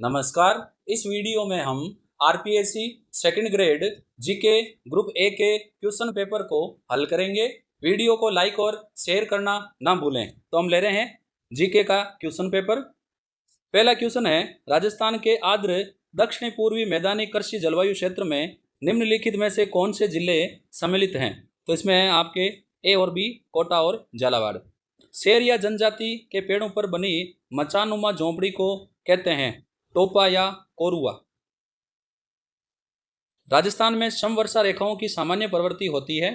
नमस्कार। इस वीडियो में हम RPSC second grade GK group A के क्वेश्चन पेपर को हल करेंगे। वीडियो को लाइक और शेयर करना ना भूलें। तो हम ले रहे हैं जीके का क्वेश्चन पेपर। पहला क्वेश्चन है, राजस्थान के आर्द्र दक्षिणी पूर्वी मैदानी कृषि जलवायु क्षेत्र में निम्नलिखित में से कौन से जिले सम्मिलित हैं? तो इसमें है आपके ए और बी, कोटा और झालावाड़। शेर या जनजाति के पेड़ों पर बनी मचानुमा झोंपड़ी को कहते हैं टोपा या कोरुआ। राजस्थान में समवर्षा रेखाओं की सामान्य प्रवृत्ति होती है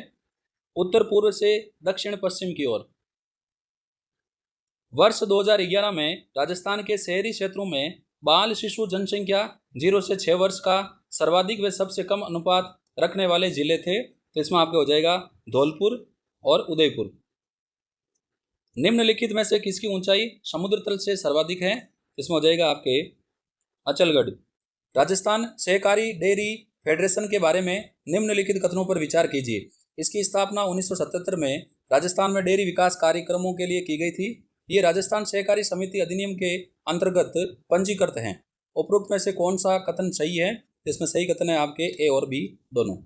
उत्तर पूर्व से दक्षिण पश्चिम की ओर। वर्ष 2011 में राजस्थान के शहरी क्षेत्रों में बाल शिशु जनसंख्या 0 से 6 वर्ष का सर्वाधिक व सबसे कम अनुपात रखने वाले जिले थे। तो इसमें आपके हो जाएगा धौलपुर और उदयपुर। निम्नलिखित में से किसकी ऊंचाई समुद्र तल से सर्वाधिक है? इसमें हो जाएगा आपके अचलगढ़। राजस्थान सहकारी डेयरी फेडरेशन के बारे में निम्नलिखित कथनों पर विचार कीजिए। इसकी स्थापना 1977 में राजस्थान में डेयरी विकास कार्यक्रमों के लिए की गई थी। ये राजस्थान सहकारी समिति अधिनियम के अंतर्गत पंजीकृत हैं। उपरोक्त में से कौन सा कथन सही है? इसमें सही कथन है आपके ए और बी दोनों।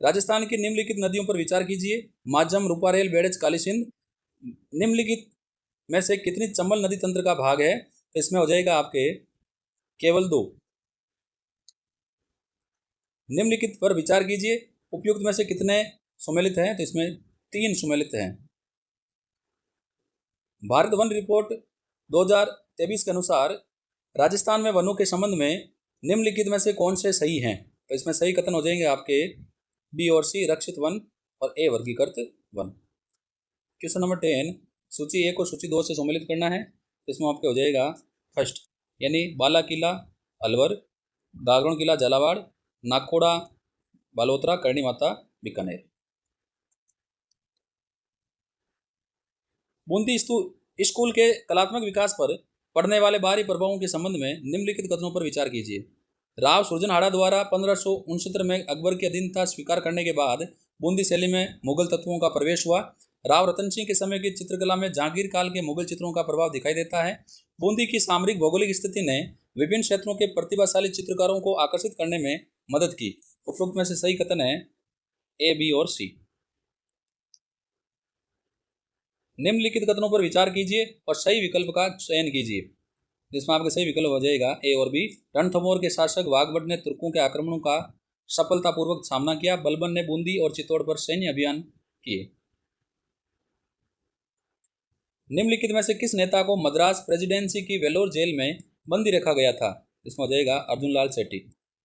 राजस्थान की निम्नलिखित नदियों पर विचार कीजिए। माझम, रूपारेल, बेड़ज, काली सिंध। निम्नलिखित में से कितनी चंबल नदी तंत्र का भाग है? इसमें हो जाएगा आपके केवल 2। निम्नलिखित पर विचार कीजिए। उपयुक्त में से कितने सुमेलित हैं? तो इसमें 3 सुमेलित हैं। भारत वन रिपोर्ट 2023 के अनुसार राजस्थान में वनों के संबंध में निम्नलिखित में से कौन से सही हैं? तो इसमें सही कथन हो जाएंगे आपके बी और सी, रक्षित वन और ए, वर्गीकृत वन। क्वेश्चन नंबर 10, सूची 1 को सूची 2 से सम्मिलित करना है। इसमें आपके हो जाएगा फर्स्ट, यानी बाला किला अलवर, गागरण किला झालावाड़, नाकोड़ा बालोतरा, करणी माता बीकानेर। बूंदी स्कूल के कलात्मक विकास पर पड़ने वाले बाहरी प्रभावों के संबंध में निम्नलिखित कथनों पर विचार कीजिए। राव सुरजनहाड़ा द्वारा 1569 में अकबर की अधीनता स्वीकार करने के बाद बूंदी शैली में मुगल तत्वों का प्रवेश हुआ। राव रतन सिंह के समय की चित्रकला में जहांगीर काल के मुगल चित्रों का प्रभाव दिखाई देता है। बूंदी की सामरिक भौगोलिक स्थिति ने विभिन्न क्षेत्रों के प्रतिभाशाली चित्रकारों को आकर्षित करने में मदद की। उपरोक्त में से सही कथन है ए, बी और सी। निम्नलिखित कथनों पर विचार कीजिए और सही विकल्प का चयन कीजिए। जिसमें आपका सही विकल्प हो जाएगा ए और बी। रणथंभौर के शासक वाघभट ने तुर्कों के आक्रमणों का सफलतापूर्वक सामना किया। बलबन ने बूंदी और चित्तौड़ पर सैन्य अभियान किए। निम्नलिखित में से किस नेता को मद्रास प्रेसिडेंसी की वेलोर जेल में बंदी रखा गया था? इसमें हो जाएगा अर्जुन लाल सेठी।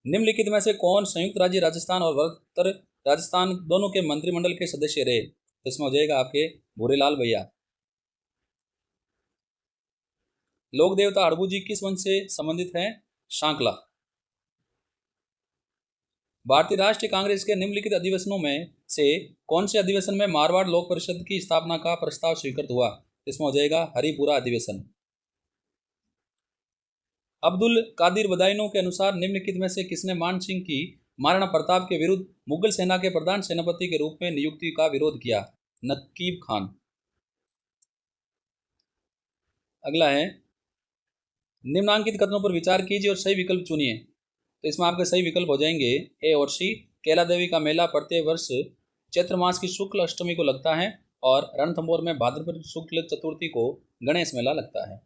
निम्नलिखित में से कौन संयुक्त राज्य राजस्थान और उत्तर राजस्थान दोनों के मंत्रिमंडल के सदस्य रहे? इसमें हो जाएगा आपके भूरेलाल भैया। लोक देवता हड़बू जी किस वंश से संबंधित हैं? शांकला। भारतीय राष्ट्रीय कांग्रेस के निम्नलिखित अधिवेशनों में से कौन से अधिवेशन में मारवाड़ लोक परिषद की स्थापना का प्रस्ताव स्वीकृत हुआ? इसमें हो जाएगा हरिपुरा अधिवेशन। अब्दुल कादिर बदायूं के अनुसार निम्नलिखित में से किसने मान सिंह की महाराणा प्रताप के विरुद्ध मुगल सेना के प्रधान सेनापति के रूप में नियुक्ति का विरोध किया? नकीब खान। अगला है, निम्नांकित कथनों पर विचार कीजिए और सही विकल्प चुनिए। तो इसमें आपके सही विकल्प हो जाएंगे ए और सी। कैला देवी का मेला प्रत्येक वर्ष चैत्र मास की शुक्ल अष्टमी को लगता है और रणथंभौर में भाद्रपद शुक्ल चतुर्थी को गणेश मेला लगता है।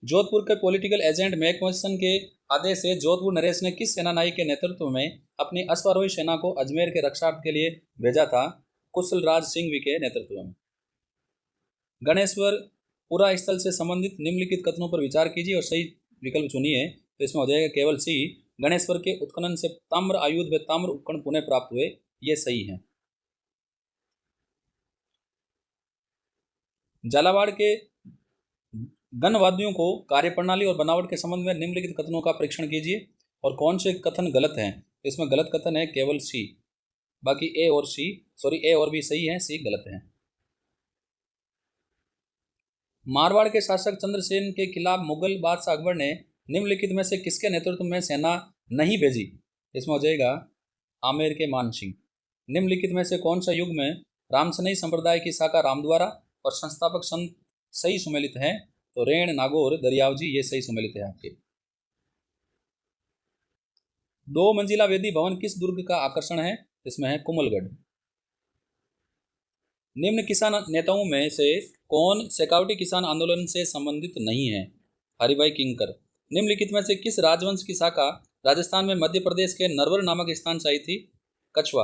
जोधपुर के पॉलिटिकल एजेंट मैकमोहन के आदेश से जोधपुर नरेश ने किस सेनानायक के नेतृत्व में अपनी अश्वारोही सेना को अजमेर के रक्षार्थ के लिए भेजा था? कुशल राज सिंह के नेतृत्व में। गणेश्वर पुरा स्थल से संबंधित निम्नलिखित कथनों पर विचार कीजिए और सही विकल्प चुनिए। तो इसमें हो जाएगा केवल सी। गणेश्वर के उत्खनन से ताम्र आयुध व ताम्र उपकरण पुनः प्राप्त हुए। ये सही है। झालावाड़ के गणवाद्यों को कार्यप्रणाली और बनावट के संबंध में निम्नलिखित कथनों का परीक्षण कीजिए और कौन से कथन गलत हैं? इसमें गलत कथन है केवल सी। बाकी ए और बी सही है, सी गलत है। मारवाड़ के शासक चंद्रसेन के खिलाफ मुगल बादशाह अकबर ने निम्नलिखित में से किसके नेतृत्व में सेना नहीं भेजी? इसमें हो जाएगा आमेर के मान सिंह। निम्नलिखित में से कौन सा युग में रामसनई संप्रदाय की शाखा रामद्वारा और संस्थापक संत सही सुमेलित हैं? तो रेण, नागौर, दरियावजी ये सही सम्मिलित है आपके। 2 मंजिला वेदी भवन किस दुर्ग का आकर्षण है? इसमें है कुमलगढ़। निम्न किसान नेताओं में से कौन शेखावटी किसान आंदोलन से संबंधित नहीं है? हरिभाई किंकर। निम्नलिखित में से किस राजवंश की शाखा राजस्थान में मध्य प्रदेश के नरवर नामक स्थान से आई थी? कछवा।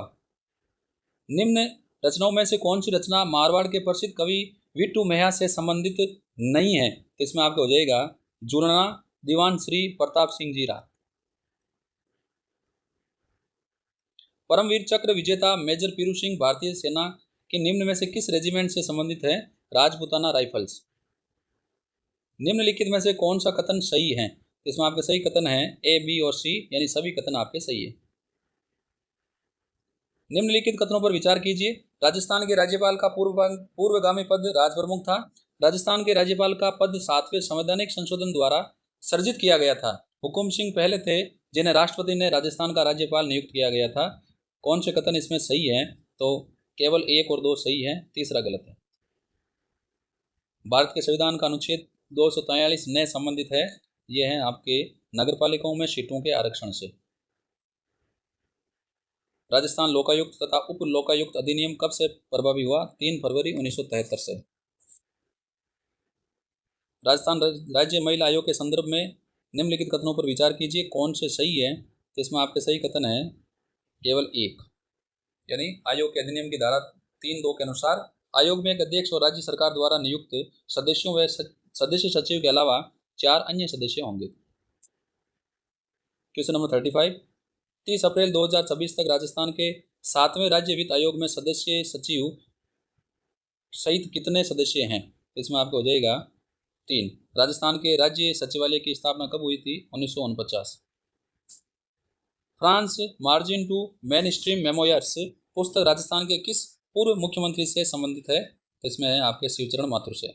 निम्न रचनाओं में से कौन सी रचना मारवाड़ के प्रसिद्ध कवि विट्टू मेहा से संबंधित नहीं है? तो इसमें आपको हो जाएगा जुड़ना, दीवान श्री प्रताप सिंह जी राय। परमवीर चक्र विजेता मेजर पीरू सिंह भारतीय सेना के निम्न में से किस रेजिमेंट से संबंधित है? राजपूताना राइफल्स। निम्नलिखित में से कौन सा कथन सही है? इसमें आपके सही कथन है ए, बी और सी, यानी सभी कथन आपके सही है। निम्नलिखित कथनों पर विचार कीजिए। राजस्थान के राज्यपाल का पूर्वगामी पद राजप्रमुख था। राजस्थान के राज्यपाल का पद 7वें संवैधानिक संशोधन द्वारा सर्जित किया गया था। हुकुम सिंह पहले थे जिन्हें राष्ट्रपति ने राजस्थान का राज्यपाल नियुक्त किया गया था। कौन से कथन इसमें सही है? तो केवल 1 और 2 सही है, तीसरा गलत है। भारत के संविधान का अनुच्छेद 243 नए संबंधित है। यह है आपके नगरपालिकाओं में सीटों के आरक्षण से। राजस्थान लोकायुक्त तथा उप लोकायुक्त अधिनियम कब से प्रभावी हुआ? 3 फरवरी 1973 से। राजस्थान राज्य महिला आयोग के संदर्भ में निम्नलिखित कथनों पर विचार कीजिए। कौन से सही है? तो इसमें आपके सही कथन है केवल 1, यानी आयोग के अधिनियम की धारा 3(2) के अनुसार आयोग में एक अध्यक्ष और राज्य सरकार द्वारा नियुक्त सदस्यों व सदस्य सचिव के अलावा 4 अन्य सदस्य होंगे। क्वेश्चन नंबर 35, 30 अप्रैल 2026 तक राजस्थान के 7वें राज्य वित्त आयोग में सदस्य सचिव सहित कितने सदस्य हैं? इसमें आपको हो जाएगा 3। राजस्थान के राज्य सचिवालय की स्थापना कब हुई थी? 1949। From margin to main stream memoirs पुस्तक राजस्थान के किस पूर्व मुख्यमंत्री से संबंधित है? तो इसमें है आपके शिवचरण माथुर से।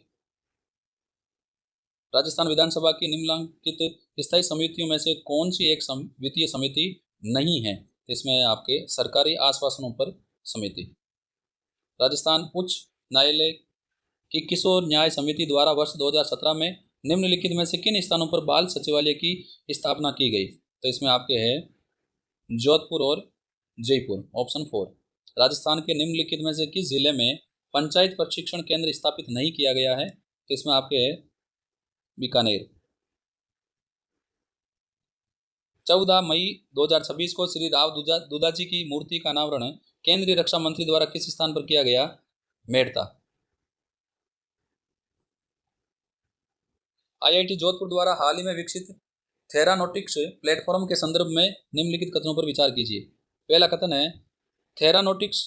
राजस्थान विधानसभा की निम्नलिखित स्थायी समितियों में से कौन सी एक वित्तीय समिति नहीं है? इसमें है आपके सरकारी आश्वासनों पर समिति। राजस्थान उच्च न्यायालय की किशोर न्याय समिति द्वारा वर्ष 2017 में निम्नलिखित में से किन स्थानों पर बाल सचिवालय की स्थापना की गई? तो इसमें आपके है जोधपुर और जयपुर, ऑप्शन 4। राजस्थान के निम्नलिखित में से किस जिले में पंचायत प्रशिक्षण केंद्र स्थापित नहीं किया गया है? तो इसमें आपके है बीकानेर। 14 मई 2026 को श्री राव दूधाजी की मूर्ति का अनावरण केंद्रीय रक्षा मंत्री द्वारा किस स्थान पर किया गया? मेड़ता। IIT जोधपुर द्वारा हाल ही में विकसित थेरानोटिक्स प्लेटफॉर्म के संदर्भ में निम्नलिखित कथनों पर विचार कीजिए। पहला कथन है थेरानोस्टिक्स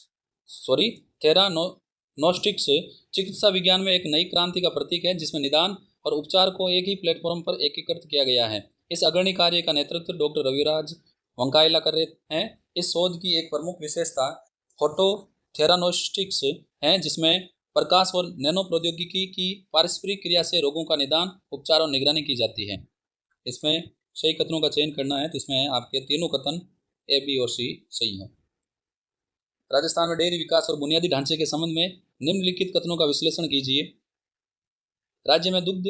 चिकित्सा विज्ञान में एक नई क्रांति का प्रतीक है जिसमें निदान और उपचार को एक ही प्लेटफॉर्म पर एकीकृत किया गया है। इस अग्रणी कार्य का नेतृत्व डॉक्टर रविराज वंकायला कर रहे हैं। इस शोध की एक प्रमुख विशेषता फोटो थेरानोस्टिक्स है जिसमें प्रकाश और नैनो प्रौद्योगिकी की पारस्परिक क्रिया से रोगों का निदान, उपचार और निगरानी की जाती है। इसमें सही कथनों का चयन करना है, तो इसमें आपके तीनों कथन ए, बी और सी सही है। राजस्थान में डेयरी विकास और बुनियादी ढांचे के संबंध में निम्नलिखित कथनों का विश्लेषण कीजिए। राज्य में दुग्ध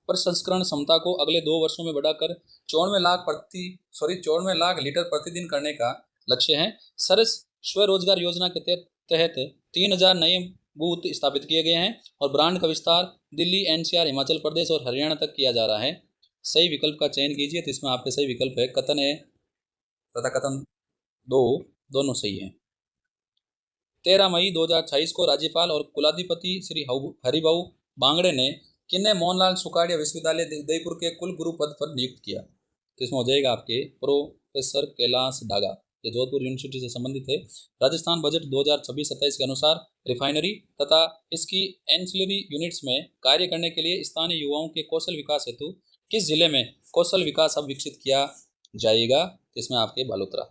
प्रसंस्करण क्षमता को अगले 2 वर्षों में बढ़ाकर 94 लाख लीटर प्रतिदिन करने का लक्ष्य है। सरस स्वरोजगार योजना के तहत 3000 नए बूथ स्थापित किए गए हैं और ब्रांड का विस्तार दिल्ली, NCR, हिमाचल प्रदेश और हरियाणा तक किया जा रहा है। सही विकल्प का चयन कीजिए, तो इसमें आपके सही विकल्प है कथन ए तथा कथन 2 दोनों सही हैं। 13 मई 2028 को राज्यपाल और कुलाधिपति श्री हरिभाऊ बांगड़े ने किन्हें मोहनलाल सुखाड़िया विश्वविद्यालय उदयपुर के कुल गुरु पद पर नियुक्त किया? तो इसमें हो जाएगा आपके प्रोफेसर कैलाश डागा, ये जोधपुर यूनिवर्सिटी से संबंधित है। राजस्थान बजट 2026-27 के अनुसार रिफाइनरी तथा इसकी एंसिलरी यूनिट्स में कार्य करने के लिए स्थानीय युवाओं के कौशल विकास हेतु किस जिले में कौशल विकास हब विकसित किया जाएगा? इसमें आपके बालोतरा।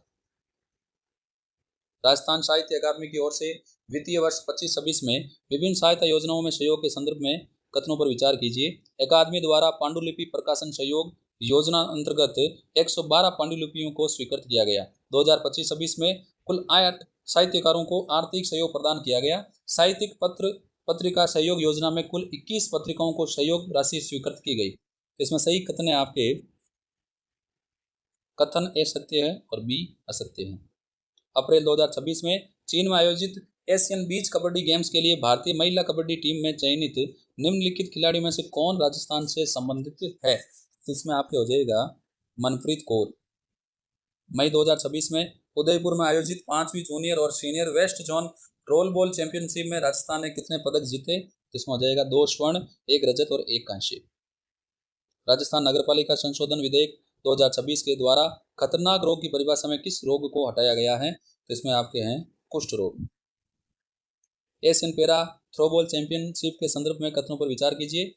राजस्थान साहित्य अकादमी की ओर से वित्तीय वर्ष 25-26 में विभिन्न सहायता योजनाओं में सहयोग के संदर्भ में कथनों पर विचार कीजिए। अकादमी द्वारा पांडुलिपि प्रकाशन सहयोग योजना अंतर्गत 112 पांडुलिपियों को स्वीकृत किया गया। 2025-26 में कुल 8 साहित्यकारों को आर्थिक सहयोग प्रदान किया गया। साहित्यिक पत्र पत्रिका सहयोग योजना में कुल 21 पत्रिकाओं को सहयोग राशि स्वीकृत की गई। इसमें सही कथन है आपके कथन ए सत्य है और बी असत्य है। अप्रैल 2026 में चीन में आयोजित एशियन बीच कबड्डी गेम्स के लिए भारतीय महिला कबड्डी टीम में चयनित निम्नलिखित खिलाड़ियों में से कौन राजस्थान से संबंधित है? इसमें आपके हो जाएगा मनप्रीत कौर। मई 2026 में उदयपुर में आयोजित 5वीं जूनियर और senior west zone role ball championship में राजस्थान ने कितने पदक जीते? इसमें हो जाएगा 2 स्वर्ण, 1 रजत और 1 कांस्य। राजस्थान नगरपालिका संशोधन विधेयक 2026 के द्वारा खतरनाक रोग की परिभाषा में किस रोग को हटाया गया है? तो इसमें आपके हैं कुष्ठ रोग। एशियन पैरा थ्रोबॉल चैंपियनशिप के संदर्भ में कथनों पर विचार कीजिए।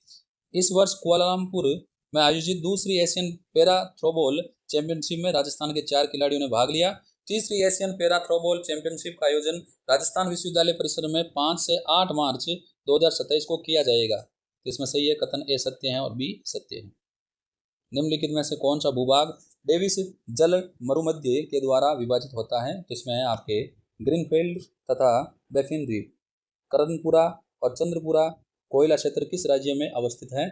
इस वर्ष कुआलालंपुर में आयोजित दूसरी एशियन पैरा थ्रोबॉल चैंपियनशिप में राजस्थान के 4 खिलाड़ियों ने भाग लिया। तीसरी एशियन पैरा थ्रोबॉल चैंपियनशिप का आयोजन राजस्थान विश्वविद्यालय परिसर में 5 से 8 मार्च 2027 को किया जाएगा। इसमें सही है कथन ए सत्य है और बी सत्य है। निम्नलिखित में से कौन सा भूभाग डेविस जल मरुमध्य के द्वारा विभाजित होता है? तो इसमें है आपके ग्रीनफील्ड तथा बैफिन द्वीप। करनपुरा और चंद्रपुरा कोयला क्षेत्र किस राज्य में अवस्थित है?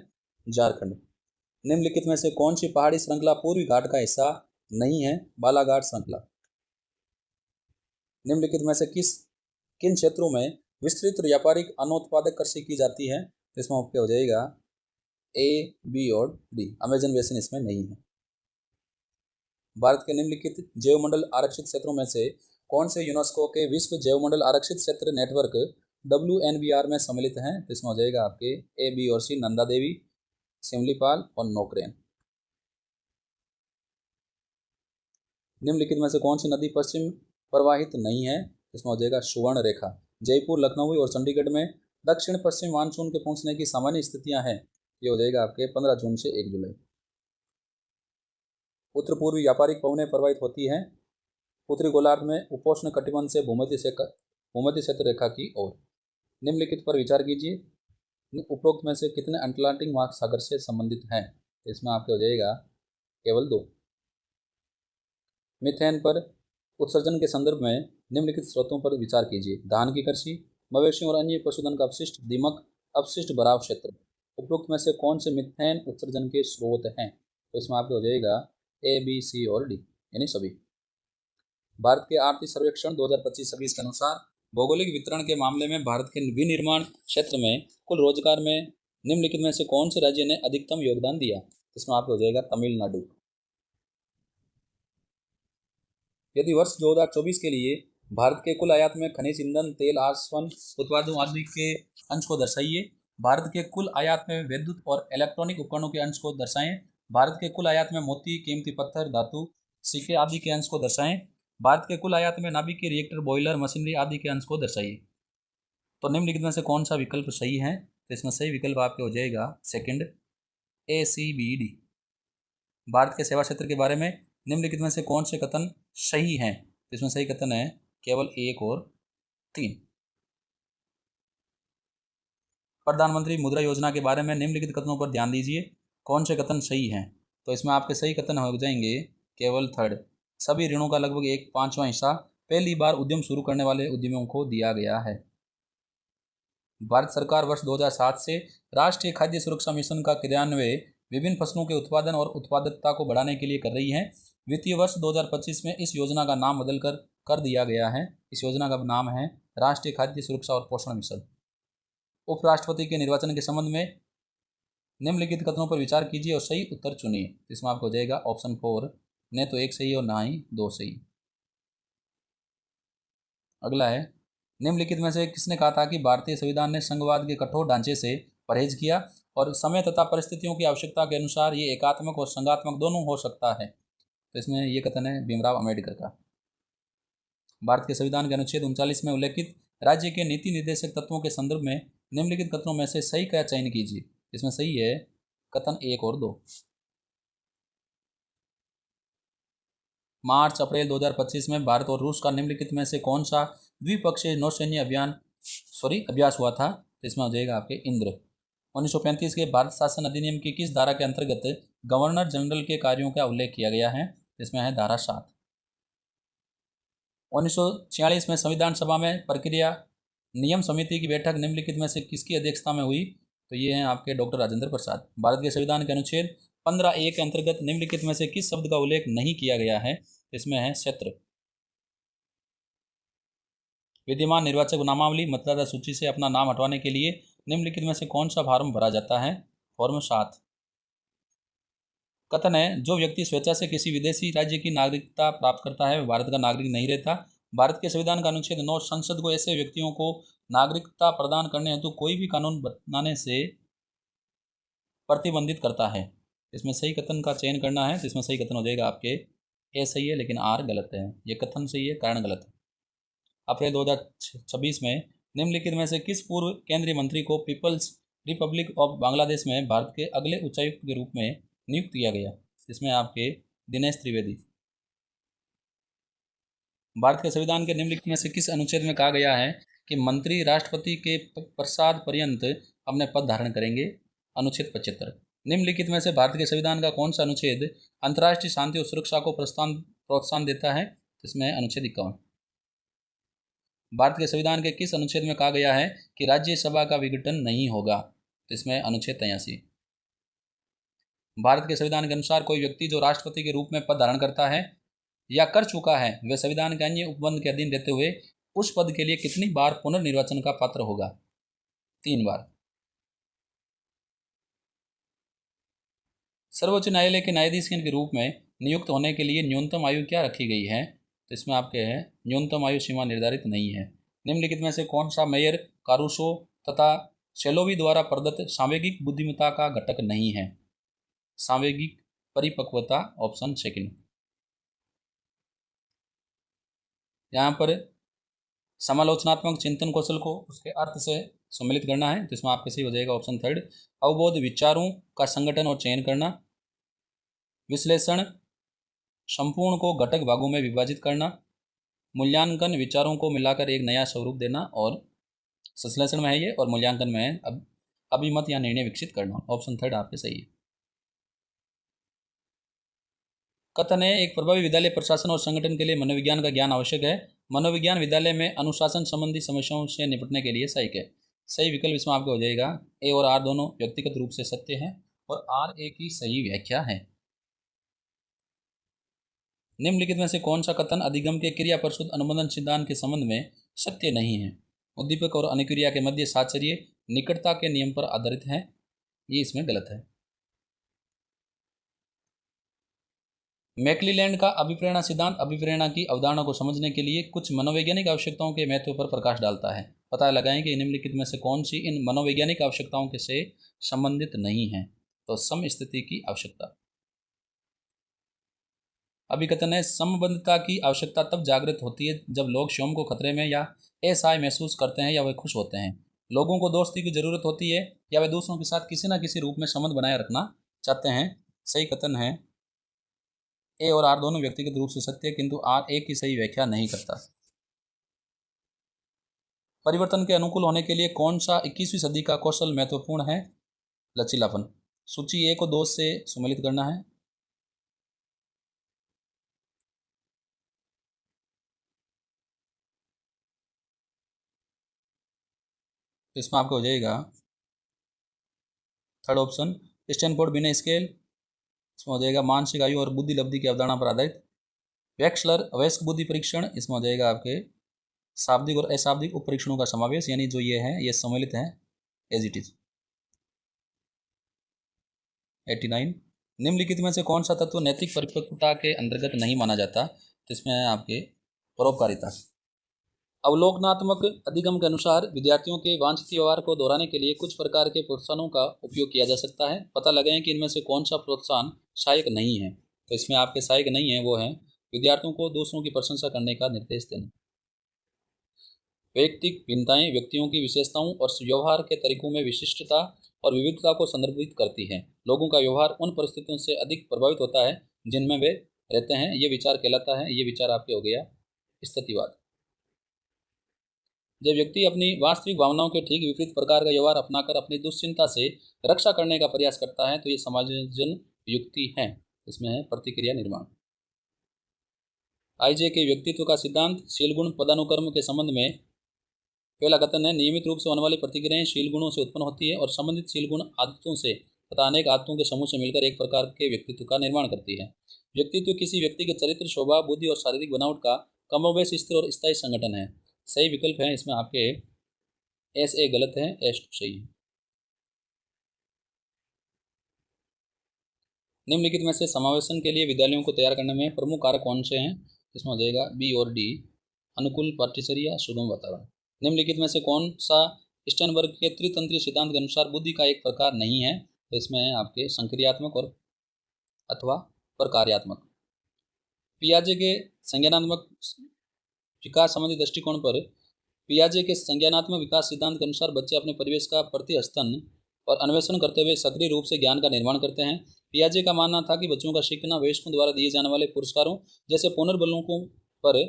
झारखंड। निम्नलिखित में से कौन सी पहाड़ी श्रृंखला पूर्वी घाट का हिस्सा नहीं है? बालाघाट श्रृंखला। निम्नलिखित में से किन क्षेत्रों में विस्तृत व्यापारिक अनौत्पादक कृषि की जाती है? इसमें आपके हो जाएगा ए, बी और डी। अमेजन बेसिन इसमें नहीं है। भारत के निम्नलिखित जैवमंडल आरक्षित क्षेत्रों में से कौन से यूनेस्को के विश्व जैवमंडल आरक्षित क्षेत्र नेटवर्क WNBR में सम्मिलित हैं? इसमें हो जाएगा आपके ए, बी और सी। नंदा देवी, सिमलीपाल और नोकरेन। निम्नलिखित में से कौन सी नदी पश्चिम प्रवाहित नहीं है? इसमें हो जाएगा सुवर्ण रेखा। जयपुर, लखनऊ और चंडीगढ़ में दक्षिण पश्चिम मानसून के पहुंचने की सामान्य स्थितियां हैं। ये हो जाएगा आपके 15 जून से 1 जुलाई। उत्तर पूर्वी व्यापारिक पवनें प्रवाहित होती हैं उत्तरी गोलार्ध में उपोष्ण कटिबंध से भूमध्य क्षेत्र रेखा की ओर। निम्नलिखित पर विचार कीजिए। उपरोक्त में से कितने अटलांटिक महासागर से संबंधित हैं? इसमें आपके हो जाएगा केवल 2। मीथेन पर उत्सर्जन के संदर्भ में निम्नलिखित स्रोतों पर विचार कीजिए। धान की कृषि, मवेशियों और अन्य पशुधन का अपशिष्ट, दीमक, अपशिष्ट भराव क्षेत्र। उपरोक्त में से कौन से मीथेन उत्सर्जन के स्रोत हैं? तो इसमें आपके हो जाएगा ए, बी, सी और डी, यानी सभी। भारत के आर्थिक सर्वेक्षण 2025-26 के अनुसार भौगोलिक वितरण के मामले में भारत के विनिर्माण क्षेत्र में कुल रोजगार में निम्नलिखित में से कौन से राज्य ने अधिकतम योगदान दिया? इसमें आपको हो जाएगा तमिलनाडु। यदि वर्ष 2024 के लिए भारत के कुल आयात में खनिज ईंधन, तेल, आसवन उत्पादों आदि के अंश को दर्शाइए। भारत के कुल आयात में विद्युत और इलेक्ट्रॉनिक उपकरणों के अंश को दर्शाएं। भारत के कुल आयात में मोती, कीमती पत्थर, धातु, सिक्के आदि के अंश को दर्शाएं। भारत के कुल आयात में नाभिकीय रिएक्टर, बॉयलर, मशीनरी आदि के अंश को दर्शाइए। तो निम्नलिखित में से कौन सा विकल्प सही है? तो इसमें सही विकल्प आपके हो जाएगा सेकंड, ए, सी, बी, डी। भारत के सेवा क्षेत्र के बारे में निम्नलिखित में से कौन से कथन सही हैं? तो इसमें सही कथन है केवल 1 और 3। प्रधानमंत्री मुद्रा योजना के बारे में निम्नलिखित कथनों पर ध्यान दीजिए। कौन से कथन सही हैं? तो इसमें आपके सही कथन हो जाएंगे केवल 3rd। सभी ऋणों का लगभग 1/5वां हिस्सा पहली बार उद्यम शुरू करने वाले उद्यमियों को दिया गया है। भारत सरकार वर्ष 2007 से राष्ट्रीय खाद्य सुरक्षा मिशन का क्रियान्वयन विभिन्न फसलों के उत्पादन और उत्पादकता को बढ़ाने के लिए कर रही है। वित्तीय वर्ष 2025 में इस योजना का नाम बदल कर दिया गया है। इस योजना का नाम है राष्ट्रीय खाद्य सुरक्षा और पोषण मिशन। उपराष्ट्रपति के निर्वाचन के संबंध में निम्नलिखित कथनों पर विचार कीजिए और सही उत्तर चुनिए। इसमें आपको हो जाएगा ऑप्शन 4, न तो 1 सही और ना ही 2 सही। अगला है, निम्नलिखित में से किसने कहा था कि भारतीय संविधान ने संघवाद के कठोर ढांचे से परहेज किया और समय तथा परिस्थितियों की आवश्यकता के अनुसार ये एकात्मक और संघात्मक दोनों हो सकता है? तो इसमें ये कथन है भीमराव अम्बेडकर का। भारत के संविधान के अनुच्छेद 39 में उल्लेखित राज्य के नीति निर्देशक तत्वों के संदर्भ में निम्नलिखित कथनों में से सही का चयन कीजिए। इसमें सही है कथन 1 और 2। मार्च अप्रैल 2025 में भारत और रूस का निम्नलिखित में से कौन सा द्विपक्षीय नौसैन्य अभ्यास हुआ था? तो इसमें हो जाएगा आपके इंद्र। 1935 के भारत शासन अधिनियम की किस धारा के अंतर्गत गवर्नर जनरल के कार्यों का उल्लेख किया गया है? इसमें है धारा 7। 1946 में संविधान सभा में प्रक्रिया नियम समिति की बैठक निम्नलिखित में से किसकी अध्यक्षता में हुई? तो ये हैं आपके डॉक्टर राजेंद्र प्रसाद। भारत के संविधान के अनुच्छेद 15(a) के अंतर्गत निम्नलिखित में से किस शब्द का उल्लेख नहीं किया गया है? इसमें है क्षेत्र। विद्यमान निर्वाचक नामावली मतदाता सूची से अपना नाम हटवाने के लिए निम्नलिखित में से कौन सा फॉर्म भरा जाता है? फॉर्म 7। कथन है, जो व्यक्ति स्वेच्छा से किसी विदेशी राज्य की नागरिकता प्राप्त करता है वह भारत का नागरिक नहीं रहता। भारत के संविधान का अनुच्छेद 9 संसद को ऐसे व्यक्तियों को नागरिकता प्रदान करने हेतु कोई भी कानून बनाने से प्रतिबंधित करता है। इसमें सही कथन का चयन करना है, तो इसमें सही कथन हो जाएगा आपके ए सही है लेकिन आर गलत है। ये कथन सही है, कारण गलत है। अप्रैल 2026 में निम्नलिखित में से किस पूर्व केंद्रीय मंत्री को पीपल्स रिपब्लिक ऑफ बांग्लादेश में भारत के अगले उच्चायुक्त के रूप में नियुक्त किया गया? इसमें आपके दिनेश त्रिवेदी। भारत के संविधान के निम्नलिखित में से किस अनुच्छेद में कहा गया है कि मंत्री राष्ट्रपति के प्रसाद पर्यंत अपने पद धारण करेंगे? अनुच्छेद 75। निम्नलिखित में से भारत के संविधान का कौन सा अनुच्छेद अंतर्राष्ट्रीय शांति और सुरक्षा को प्रोत्साहन देता है? इसमें अनुच्छेद 51। भारत के संविधान के किस अनुच्छेद में कहा गया है कि राज्यसभा का विघटन नहीं होगा? तो इसमें अनुच्छेद 83। भारत के संविधान के अनुसार कोई व्यक्ति जो राष्ट्रपति के रूप में पद धारण करता है या कर चुका है वह संविधान के अन्य उपबंध के अधीन रहते हुए उस पद के लिए कितनी बार पुनर्निर्वाचन का पात्र होगा? 3 बार। सर्वोच्च न्यायालय के न्यायाधीश के रूप में नियुक्त होने के लिए न्यूनतम आयु क्या रखी गई है? तो इसमें आपके है न्यूनतम आयु सीमा निर्धारित नहीं है। निम्नलिखित में से कौन सा मेयर, कारूसो तथा शेलोवी द्वारा प्रदत्त सांवेगिक बुद्धिमत्ता का घटक नहीं है? सांवेगिक परिपक्वता, ऑप्शन सेकंड। यहाँ पर समालोचनात्मक चिंतन कौशल को उसके अर्थ से सम्मिलित करना है, तो इसमें आपके सही हो जाएगा ऑप्शन थर्ड। अवबोध विचारों का संगठन और चयन करना, विश्लेषण संपूर्ण को घटक भागों में विभाजित करना, मूल्यांकन विचारों को मिलाकर एक नया स्वरूप देना, और संश्लेषण में है ये और मूल्यांकन में है अब अभिमत या निर्णय विकसित करना। ऑप्शन थर्ड आपके सही है। कथन है, एक प्रभावी विद्यालय प्रशासन और संगठन के लिए मनोविज्ञान का ज्ञान आवश्यक है। मनोविज्ञान विद्यालय में अनुशासन संबंधी समस्याओं से निपटने के लिए सहायक है। सही विकल्प इसमें आपका हो जाएगा ए और आर दोनों व्यक्तिगत रूप से सत्य हैं और आर ए की सही व्याख्या है। निम्नलिखित में से कौन सा कथन अधिगम के क्रिया प्रसूत अनुबंधन सिद्धांत के संबंध में सत्य नहीं है? उद्दीपक और अनुक्रिया के मध्य साहचर्य निकटता के नियम पर आधारित है, ये इसमें गलत है। मैक्लीलैंड का अभिप्रेरणा सिद्धांत अभिप्रेरणा की अवधारणा को समझने के लिए कुछ मनोवैज्ञानिक आवश्यकताओं के महत्व पर प्रकाश डालता है। पता लगाएं कि निम्नलिखित में से कौन सी इन मनोवैज्ञानिक आवश्यकताओं के से संबंधित नहीं है? तो समस्थिति की आवश्यकता। अभिकथन है, समबद्धता की आवश्यकता तब जागृत होती है जब लोग स्वयं को खतरे में या असहाय महसूस करते हैं या वे खुश होते हैं। लोगों को दोस्ती की जरूरत होती है या वे दूसरों के साथ किसी न किसी रूप में संबंध बनाए रखना चाहते हैं। सही कथन है ए और आर दोनों व्यक्तिगत रूप से सत्य है, किंतु आर ए की सही व्याख्या नहीं करता। परिवर्तन के अनुकूल होने के लिए कौन सा 21वीं सदी का कौशल महत्वपूर्ण है? लचीलापन। सूची ए को 2 से सम्मिलित करना है। इसमें आपको हो जाएगा थर्ड ऑप्शन स्टैनफोर्ड बिना स्केल। इसमें हो जाएगा मानसिक आयु और बुद्धि लब्धि की अवधारणा पर आधारित। वेक्सलर वयस्क बुद्धि परीक्षण। इसमें हो जाएगा आपके शाब्दिक और अशाब्दिक उप परीक्षणों का समावेश, यानी जो ये है ये सम्मिलित है एज इट इज। 89। निम्नलिखित में से कौन सा तत्व नैतिक परिपक्वता के अंतर्गत नहीं माना जाता? तो इसमें है आपके परोपकारिता। अवलोकनात्मक अधिगम के अनुसार विद्यार्थियों के वांछित व्यवहार को दोहराने के लिए कुछ प्रकार के प्रोत्साहनों का उपयोग किया जा सकता है। पता लगाएं कि इनमें से कौन सा प्रोत्साहन सहायक नहीं है। तो इसमें आपके सहायक नहीं है वो है विद्यार्थियों को दूसरों की प्रशंसा करने का निर्देश देना। वैयक्तिक भिन्नताएं व्यक्तियों की विशेषताओं और व्यवहार के तरीकों में विशिष्टता और विविधता को संदर्भित करती है। लोगों का व्यवहार उन परिस्थितियों से अधिक प्रभावित होता है जिनमें वे रहते हैं, ये विचार कहलाता है। ये विचार आपके हो गया स्थितिवाद। जब व्यक्ति अपनी वास्तविक भावनाओं के ठीक विपरीत प्रकार का व्यवहार अपनाकर अपनी दुश्चिंता से रक्षा करने का प्रयास करता है तो ये समायोजन युक्ति है। इसमें है प्रतिक्रिया निर्माण। आईजे के व्यक्तित्व का सिद्धांत शीलगुण पदानुक्रम के संबंध में पहला कथन है, नियमित रूप से होने वाली प्रतिक्रियाएं शील गुणों से उत्पन्न होती है और संबंधित शील गुण आदतों से तथा अनेक आदतों के समूह से मिलकर एक प्रकार के व्यक्तित्व का निर्माण करती है। व्यक्तित्व किसी व्यक्ति के चरित्र, स्वभाव, बुद्धि और शारीरिक बनावट का कमोबेश स्थिर और स्थायी संगठन है। सही विकल्प है इसमें आपके एस ए गलत है, एस टू सही है। निम्नलिखित में से समावेशन के लिए विद्यालयों को तैयार करने में प्रमुख कारक कौन से हैं? इसमें हो जाएगा बी और डी, अनुकूल परिसर, सुगम वातावरण। निम्नलिखित में से कौन सा स्टर्नबर्ग के त्रितंत्रीय सिद्धांत के अनुसार बुद्धि का एक प्रकार नहीं है? तो इसमें है आपके संक्रियात्मक और अथवा प्रकार्यात्मक। पियाजे के संज्ञानात्मक विकास संबंधी दृष्टिकोण पर पियाजे के संज्ञानात्मक विकास सिद्धांत के अनुसार बच्चे अपने परिवेश का प्रतिहस्तन और अन्वेषण करते हुए सक्रिय रूप से ज्ञान का निर्माण करते हैं। पियाजे का मानना था कि बच्चों का सीखना वयस्कों द्वारा दिए जाने वाले पुरस्कारों जैसे पुनर्बलों पर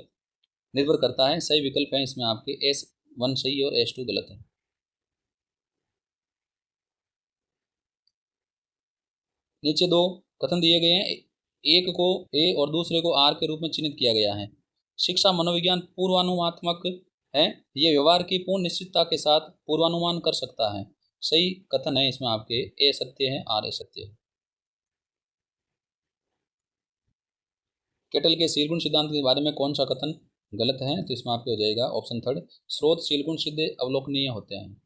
निर्भर करता है। सही विकल्प है इसमें आपके S1 सही और S2 गलत है। नीचे दो कथन दिए गए हैं, एक को ए और दूसरे को आर के रूप में चिन्हित किया गया है। शिक्षा मनोविज्ञान पूर्वानुमानात्मक है, ये व्यवहार की पूर्ण निश्चितता के साथ पूर्वानुमान कर सकता है। सही कथन है इसमें आपके ए सत्य है, आर असत्य है। केटल के शीलगुण सिद्धांत के बारे में कौन सा कथन गलत है? तो इसमें आपके हो जाएगा ऑप्शन थर्ड, स्रोत शीलगुण सिद्ध अवलोकनीय होते हैं।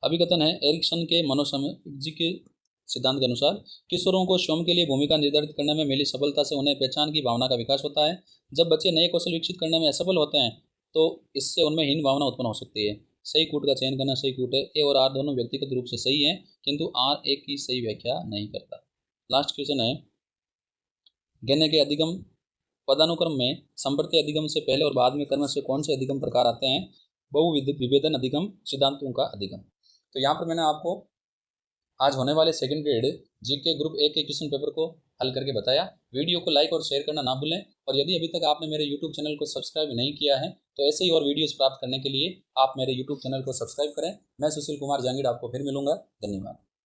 अभिकथन है, एरिक्सन के मनोसामाजिक सिद्धांत के अनुसार किशोरों को स्वयं के लिए भूमिका निर्धारित करने में मिली सफलता से उन्हें पहचान की भावना का विकास होता है। जब बच्चे नए कौशल विकसित करने में असफल होते हैं तो इससे उनमें हीन भावना उत्पन्न हो सकती है। सही कूट का चयन करना सही कूट है। ए और आर दोनों व्यक्तिगत रूप से सही हैं, किंतु आर एक की सही व्याख्या नहीं करता। लास्ट क्वेश्चन है, गण्य के अधिगम पदानुक्रम में संप्रति अधिगम से पहले और बाद में कर्म से कौन से अधिगम प्रकार आते हैं? बहुविध विभेदन अधिगम, सिद्धांतों का अधिगम। तो यहाँ पर मैंने आपको आज होने वाले second grade GK group A के क्वेश्चन पेपर को हल करके बताया। वीडियो को लाइक और शेयर करना ना भूलें, और यदि अभी तक आपने मेरे यूट्यूब चैनल को सब्सक्राइब नहीं किया है तो ऐसे ही और वीडियोस प्राप्त करने के लिए आप मेरे यूट्यूब चैनल को सब्सक्राइब करें। मैं सुशील कुमार जांगीड़ आपको फिर मिलूंगा। धन्यवाद।